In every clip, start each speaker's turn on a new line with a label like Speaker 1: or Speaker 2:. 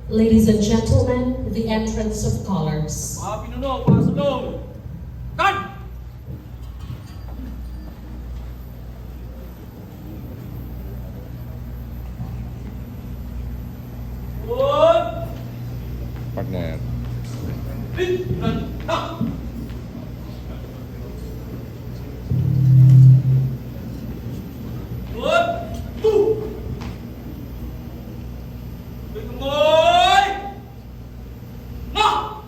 Speaker 1: Ladies and gentlemen, the entrance of colors.
Speaker 2: Mga pinuno, pasulong! Kan! Good!
Speaker 3: Partner.
Speaker 2: Good! Two! Tuloy! Na!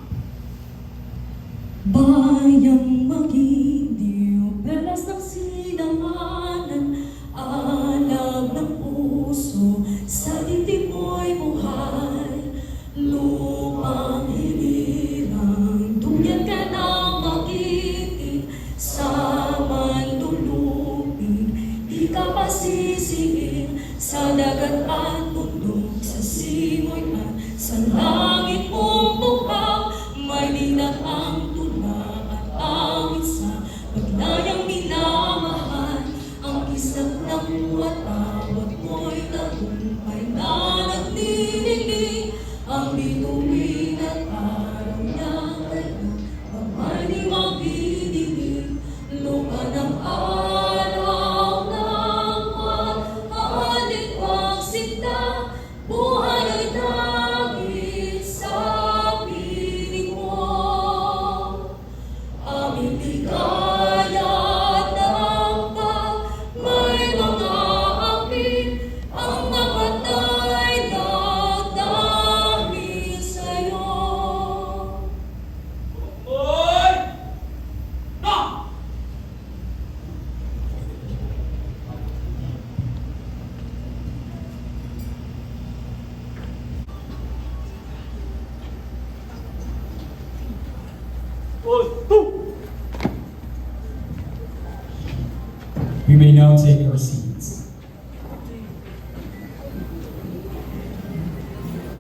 Speaker 4: Bayang magiliw, pelas ng sinanganan, alam ng puso, sa dibdib mo'y buhay. Lupang hinirang, duyan ka ng magiting, sa manlulupig, di ka pasisiin, sa dagat at bundok, sa simoy at sa langit mong buhaw, may linang ang tula at ang isa, pagnayang minamahal, ang isang ng watawat mo'y tagumpay na naglililing, ang bituin at araw niyang kanya, pagmay di mabidinig, lupa ng araw ng buwan, aalik wang sinta, buhay ay dahil sa piling mo. Aming ligaya ng pag may mga api, ang napatay dahil sa'yo.
Speaker 2: Tuloy! Na! Good! Two!
Speaker 5: We may now take our seat.